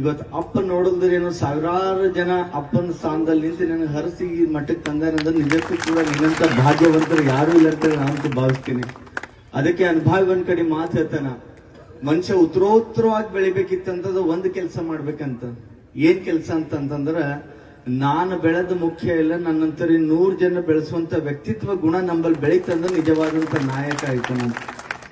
ಇವತ್ತು ಅಪ್ಪ ನೋಡಿದ್ರೇನು ಸಾವಿರಾರು ಜನ ಅಪ್ಪನ ಸ್ಥಾನದಲ್ಲಿ ನಿಂತು ನನಗೆ ಹರಿಸಿ ಈ ಮಟ್ಟಕ್ಕೆ ತಂದಾರಂದ್ರೆ ನಿಜಕ್ಕೂ ಕೂಡ ನಿನ್ನಂತ ಭಾಗ್ಯವಂತರು ಯಾರು ಇಲ್ಲ ಅಂತ ನಾನು ಭಾವಿಸ್ತೀನಿ. ಅದಕ್ಕೆ ಅನುಭವ ಒಂದ್ ಕಡೆ ಮಾತು ಹೇಳ್ತಾನ, ಮನುಷ್ಯ ಉತ್ತರೋತ್ತರವಾಗಿ ಬೆಳಿಬೇಕಿತ್ತಂತದ ಒಂದು ಕೆಲಸ ಮಾಡ್ಬೇಕಂತ. ಏನ್ ಕೆಲಸ ಅಂತಂದ್ರ, ನಾನು ಬೆಳೆದ ಮುಖ್ಯ ಇಲ್ಲ, ನನ್ನಂತರಿ 100 ಜನ ಬೆಳೆಸುವಂತ ವ್ಯಕ್ತಿತ್ವ ಗುಣ ನಂಬಲ್ಲಿ ಬೆಳೀತಂದ್ರೆ ನಿಜವಾದಂತ ನಾಯಕ ಆಯ್ತು ನಾನು.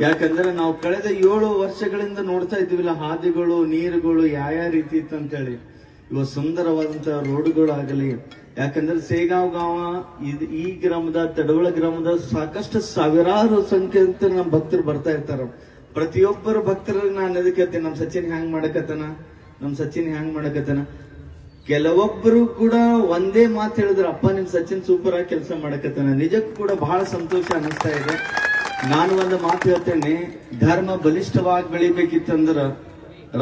ಯಾಕಂದ್ರೆ ನಾವು ಕಳೆದ 7 ವರ್ಷಗಳಿಂದ ನೋಡ್ತಾ ಇದ್ವಿಲ್ಲ ಹಾದಿಗಳು ನೀರುಗಳು ಯಾವ ರೀತಿ ಇತ್ತು ಅಂತೇಳಿ. ಇವ ಸುಂದರವಾದಂತ ರೋಡ್ಗಳು ಆಗಲಿ, ಯಾಕಂದ್ರೆ ಸೇಗಾವ್ ಗಾವ ಈ ಗ್ರಾಮದ ತಡವಳ ಗ್ರಾಮದ ಸಾಕಷ್ಟು ಸಾವಿರಾರು ಸಂಖ್ಯೆ ನಮ್ಮ ಭಕ್ತರು ಬರ್ತಾ ಇರ್ತಾರ. ಪ್ರತಿಯೊಬ್ಬರು ಭಕ್ತರಿಗೆ ನಾನು ಅದಕ್ಕೆ ನಮ್ ಸಚಿನ್ ಹ್ಯಾಂಗ್ ಮಾಡಕತ್ತಾನ ಕೆಲವೊಬ್ಬರು ಕೂಡ ಒಂದೇ ಮಾತು ಹೇಳಿದ್ರು, ಅಪ್ಪ ನಿಮ್ ಸಚಿನ್ ಸೂಪರ್ ಆಗಿ ಕೆಲಸ ಮಾಡಕತ್ತಾನ. ನಿಜಕ್ಕೂ ಕೂಡ ಬಹಳ ಸಂತೋಷ ಅನಿಸ್ತಾ ಇದೆ. ನಾನು ಒಂದು ಮಾತು ಹೇಳ್ತೇನೆ, ಧರ್ಮ ಬಲಿಷ್ಠವಾಗಿ ಬೆಳಿಬೇಕಿತ್ತಂದ್ರ,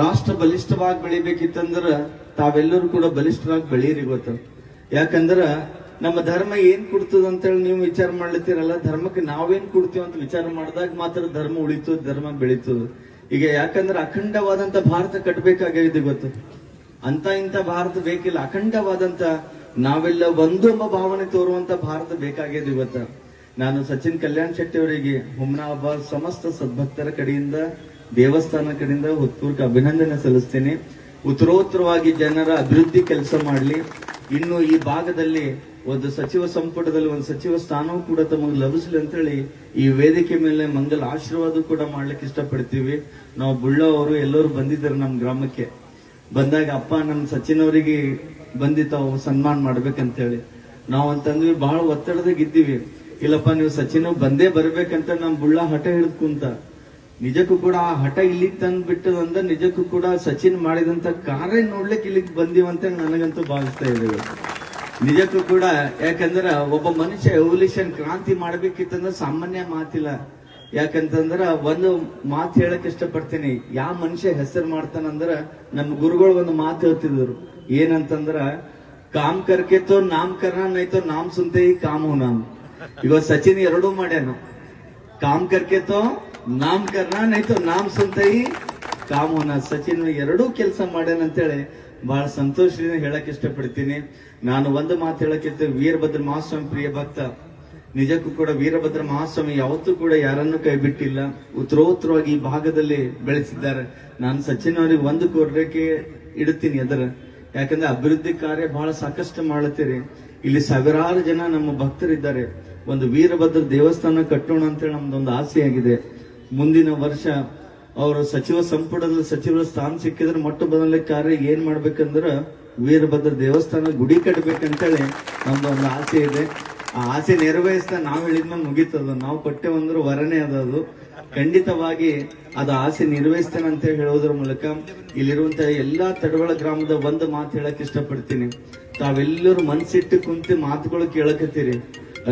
ರಾಷ್ಟ್ರ ಬಲಿಷ್ಠವಾಗಿ ಬೆಳಿಬೇಕಿತ್ತಂದ್ರ ತಾವೆಲ್ಲರೂ ಕೂಡ ಬಲಿಷ್ಠವಾಗಿ ಬೆಳೀರಿ ಗೊತ್ತ. ಯಾಕಂದ್ರ ನಮ್ಮ ಧರ್ಮ ಏನ್ ಕೊಡ್ತದ ಅಂತೇಳಿ ನೀವು ವಿಚಾರ ಮಾಡ್ಲತ್ತೀರಲ್ಲ, ಧರ್ಮಕ್ಕೆ ನಾವೇನ್ ಕೊಡ್ತೀವಿ ಅಂತ ವಿಚಾರ ಮಾಡಿದಾಗ ಮಾತ್ರ ಧರ್ಮ ಉಳಿತದ, ಧರ್ಮ ಬೆಳೀತದ. ಈಗ ಯಾಕಂದ್ರೆ ಅಖಂಡವಾದಂತ ಭಾರತ ಕಟ್ಟಬೇಕಾಗಿದೆ ಗೊತ್ತು. ಅಂತ ಇಂಥ ಭಾರತ ಬೇಕಿಲ್ಲ, ಅಖಂಡವಾದಂತ ನಾವೆಲ್ಲ ಒಂದು ಎಂಬ ಭಾವನೆ ತೋರುವಂತ ಭಾರತ ಬೇಕಾಗಿದೆ ಇವತ್ತ. ನಾನು ಸಚಿನ್ ಕಲ್ಯಾಣ್ ಶೆಟ್ಟಿ ಅವರಿಗೆ ಹುಮ್ನಾಬಾದ್ ಸಮಸ್ತ ಸದ್ಭಕ್ತರ ಕಡೆಯಿಂದ, ದೇವಸ್ಥಾನ ಕಡೆಯಿಂದ ಹೃತ್ಪೂರ್ವಕ ಅಭಿನಂದನೆ ಸಲ್ಲಿಸ್ತೇನೆ. ಉತ್ತರೋತ್ತರವಾಗಿ ಜನರ ಅಭಿವೃದ್ಧಿ ಕೆಲಸ ಮಾಡಲಿ. ಇನ್ನು ಈ ಭಾಗದಲ್ಲಿ ಒಂದು ಸಚಿವ ಸಂಪುಟದಲ್ಲಿ ಒಂದು ಸಚಿವ ಸ್ಥಾನವೂ ಕೂಡ ತಮಗೆ ಲಭಿಸಲಿ ಅಂತೇಳಿ ಈ ವೇದಿಕೆ ಮೇಲೆ ಮಂಗಲ ಆಶೀರ್ವಾದ ಕೂಡ ಮಾಡ್ಲಿಕ್ಕೆ ಇಷ್ಟಪಡ್ತೀವಿ. ನಾವು ಬುಳ್ಳ ಅವರು ಎಲ್ಲರೂ ಬಂದಿದ್ದಾರೆ ನಮ್ಮ ಗ್ರಾಮಕ್ಕೆ. ಬಂದಾಗ ಅಪ್ಪ ನಮ್ಮ ಸಚಿನ್ ಅವರಿಗೆ ಬಂದಿತ್ತು ಸನ್ಮಾನ ಮಾಡ್ಬೇಕಂತೇಳಿ ನಾವು ಅಂತಂದ್ವಿ. ಬಹಳ ಒತ್ತಡದಾಗ ಇದ್ದೀವಿ. ಇಲ್ಲಪ್ಪ ನೀವು ಸಚಿನ್ ಬಂದೇ ಬರ್ಬೇಕಂತ ನಮ್ ಬುಳ್ಳ ಹಠ ಹಿಡಿದು ಕುಂತ. ನಿಜಕ್ಕೂ ಕೂಡ ಆ ಹಠ ಇಲ್ಲಿಗೆ ತಂದ್ ಬಿಟ್ಟದಂದ್ರೆ ನಿಜಕ್ಕೂ ಕೂಡ ಸಚಿನ್ ಮಾಡಿದಂತ ಕಾರ್ಯ ನೋಡ್ಲಿಕ್ಕೆ ಇಲ್ಲಿಗೆ ಬಂದೀವಂತ ನನಗಂತೂ ಭಾವಿಸ್ತಾ ಇದ್ದೇವೆ. ನಿಜಕ್ಕೂ ಕೂಡ ಯಾಕಂದ್ರ ಒಬ್ಬ ಮನುಷ್ಯ ಎವಲ್ಯೂಷನ್ ಕ್ರಾಂತಿ ಮಾಡ್ಬೇಕಿತ್ತಂದ್ರೆ ಸಾಮಾನ್ಯ ಮಾತಿಲ್ಲ. ಯಾಕಂತಂದ್ರ ಒಂದು ಮಾತು ಹೇಳಕ್ ಇಷ್ಟಪಡ್ತೀನಿ. ಯಾವ ಮನುಷ್ಯ ಹೆಸರು ಮಾಡ್ತಾನಂದ್ರ ನಮ್ಮ ಗುರುಗಳು ಒಂದು ಮಾತು ಹೇಳ್ತಿದ್ರು, ಏನಂತಂದ್ರ ಕಾಮ್ ಕರ್ಕೆ ತೋ ನಾಮಕರಣ ನೈತೋ ನಾಮ್ ಸುಂತೆ ಈ ಕಾಮ್ ಹೋನಾಮ್. ಇವಾಗ ಸಚಿನ್ ಎರಡೂ ಮಾಡ್ಯಾನ, ಕಾಮ್ ಕರ್ಕೆ ತೋ ನಾಮಕರಣ ನೈತೋ ನಾಮ್ ಸುಂತೆ ಈ ಕಾಮ್ ಹೋನ. ಸಚಿನ್ ಎರಡೂ ಕೆಲಸ ಮಾಡ್ಯಾನ ಅಂತೇಳಿ ಬಹಳ ಸಂತೋಷದಿಂದ ಹೇಳಕ್ ಇಷ್ಟಪಡ್ತೀನಿ. ನಾನು ಒಂದು ಮಾತು ಹೇಳಕ್ಕಿತ್ತು, ವೀರಭದ್ರ ಮಹಾಸ್ವಾಮಿ ಪ್ರಿಯ ಭಕ್ತ. ನಿಜಕ್ಕೂ ಕೂಡ ವೀರಭದ್ರ ಮಹಾಸ್ವಾಮಿ ಯಾವತ್ತೂ ಕೂಡ ಯಾರನ್ನು ಕೈ ಬಿಟ್ಟಿಲ್ಲ. ಉತ್ತರೋತ್ತರವಾಗಿ ಈ ಭಾಗದಲ್ಲಿ ಬೆಳೆಸಿದ್ದಾರೆ. ನಾನು ಸಚಿನ್ ಅವರಿಗೆ ಒಂದು ಕೋರಿಕೆ ಇಡುತ್ತೀನಿ ಅದರ, ಯಾಕಂದ್ರೆ ಅಭಿವೃದ್ಧಿ ಕಾರ್ಯ ಬಹಳ ಸಾಕಷ್ಟು ಮಾಡುತ್ತೀರಿ. ಇಲ್ಲಿ ಸಾವಿರಾರು ಜನ ನಮ್ಮ ಭಕ್ತರಿದ್ದಾರೆ. ಒಂದು ವೀರಭದ್ರ ದೇವಸ್ಥಾನ ಕಟ್ಟೋಣ ಅಂತೇಳಿ ನಮ್ದೊಂದು ಆಸೆ ಆಗಿದೆ. ಮುಂದಿನ ವರ್ಷ ಅವರು ಸಚಿವ ಸಂಪುಟದಲ್ಲಿ ಸಚಿವರ ಸ್ಥಾನ ಸಿಕ್ಕಿದ್ರೆ ಮೊಟ್ಟ ಮೊದಲನೇ ಕಾರ್ಯ ಏನ್ ಮಾಡ್ಬೇಕಂದ್ರ ವೀರಭದ್ರ ದೇವಸ್ಥಾನ ಗುಡಿ ಕಟ್ಟಬೇಕಂತೇಳಿ ನಮ್ದೊಂದು ಆಸೆ ಇದೆ. ಆ ಆಸೆ ನೆರವೇರಿಸ್ತಾ ನಾವು ಹೇಳಿದ್ಮೇಲೆ ಮುಗೀತದ. ನಾವು ಕೊಟ್ಟೆವಂದ್ರೆ ವರನೇ ಅದದು. ಖಂಡಿತವಾಗಿ ಅದು ಆಸೆ ನಿರ್ವಹಿಸ್ತೇನೆ ಅಂತ ಹೇಳೋದ್ರ ಮೂಲಕ ಇಲ್ಲಿರುವಂತಹ ಎಲ್ಲಾ ತಡವಳ ಗ್ರಾಮದ ಒಂದು ಮಾತು ಹೇಳಕ್ ಇಷ್ಟಪಡ್ತೀನಿ. ತಾವೆಲ್ಲರೂ ಮನ್ಸಿಟ್ಟು ಕುಂತು ಮಾತುಗಳು ಕೇಳಕತ್ತೀರಿ.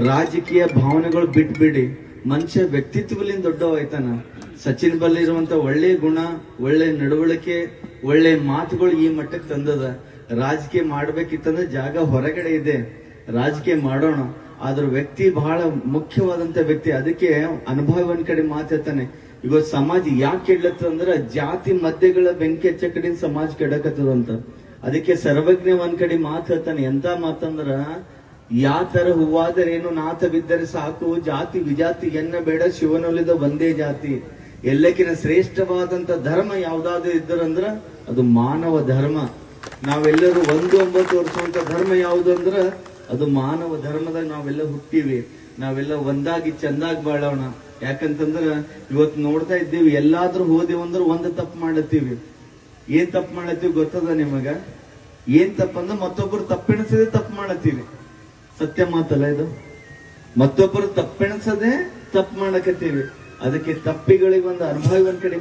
ರಾಜಕೀಯ ಭಾವನೆಗಳು ಬಿಟ್ಬಿಡಿ. ಮನುಷ್ಯ ವ್ಯಕ್ತಿತ್ವಲಿಂದ ದೊಡ್ಡವಾಯ್ತಾನ. ಸಚಿನ್ ಬಲ್ಲಿ ಇರುವಂತ ಒಳ್ಳೆ ಗುಣ, ಒಳ್ಳೆ ನಡವಳಿಕೆ, ಒಳ್ಳೆ ಮಾತುಗಳು ಈ ಮಟ್ಟಕ್ಕೆ ತಂದದ. ರಾಜಕೀಯ ಮಾಡ್ಬೇಕಿತ್ತಂದ್ರೆ ಜಾಗ ಹೊರಗಡೆ ಇದೆ, ರಾಜಕೀಯ ಮಾಡೋಣ. ಆದ್ರ ವ್ಯಕ್ತಿ ಬಹಳ ಮುಖ್ಯವಾದಂತ ವ್ಯಕ್ತಿ. ಅದಕ್ಕೆ ಅನುಭವ ಒಂದ್ ಕಡೆ ಮಾತಾಡ್ತಾನೆ, ಇವತ್ತು ಸಮಾಜ ಯಾಕೆ ಕೆಡ್ಲತ್ತಂದ್ರ ಜಾತಿ ಮಧ್ಯಗಳ ಬೆಂಕಿ ಹಚ್ಚ ಕಡೆ ಸಮಾಜ ಕೆಡಕತ್ತದಂತ. ಅದಕ್ಕೆ ಸರ್ವಜ್ಞ ಒಂದ್ ಕಡೆ ಮಾತು ಹೇಳ್ತಾನೆ, ಎಂತ ಮಾತಂದ್ರ ಯಾ ತರ ಹೂವಾದರೇನು ನಾಥ ಬಿದ್ದರೆ ಸಾಕು, ಜಾತಿ ವಿಜಾತಿ ಎನ್ನ ಬೇಡ ಶಿವನೊಲಿದ ಒಂದೇ ಜಾತಿ. ಎಲ್ಲಕ್ಕಿನ ಶ್ರೇಷ್ಠವಾದಂತ ಧರ್ಮ ಯಾವ್ದಾದ್ರು ಇದ್ದರಂದ್ರ ಅದು ಮಾನವ ಧರ್ಮ. ನಾವೆಲ್ಲರೂ 1-9 ವರ್ಷವಂತ ಧರ್ಮ ಯಾವುದು ಅಂದ್ರ ಅದು ಮಾನವ ಧರ್ಮದಾಗ ನಾವೆಲ್ಲ ಹುಟ್ಟಿವಿ. ನಾವೆಲ್ಲ ಒಂದಾಗಿ ಚಂದಾಗಿ ಬಾಳೋಣ. ಯಾಕಂತಂದ್ರ ಇವತ್ತು ನೋಡ್ತಾ ಇದ್ದೀವಿ, ಎಲ್ಲಾದ್ರೂ ಹೋದಿವಂದ್ರ ಒಂದು ತಪ್ಪು ಮಾಡತ್ತೀವಿ. ಏನ್ ತಪ್ಪು ಮಾಡತ್ತೀವಿ ಗೊತ್ತದ ನಿಮಗ? ಏನ್ ತಪ್ಪಂದ್ರೆ ಮತ್ತೊಬ್ಬರು ತಪ್ಪೆಣಿಸದೆ ತಪ್ಪು ಮಾಡತ್ತೀವಿ. ಸತ್ಯ ಮಾತಲ್ಲ ಇದು? ಮತ್ತೊಬ್ಬರು ತಪ್ಪೆಣಿಸದೆ ತಪ್ಪು ಮಾಡಕತ್ತೀವಿ. ಅದಕ್ಕೆ ತಪ್ಪಿಗಳಿಗೆ ಒಂದು ಅನುಭವ ಒಂದ್ ಕಡೆ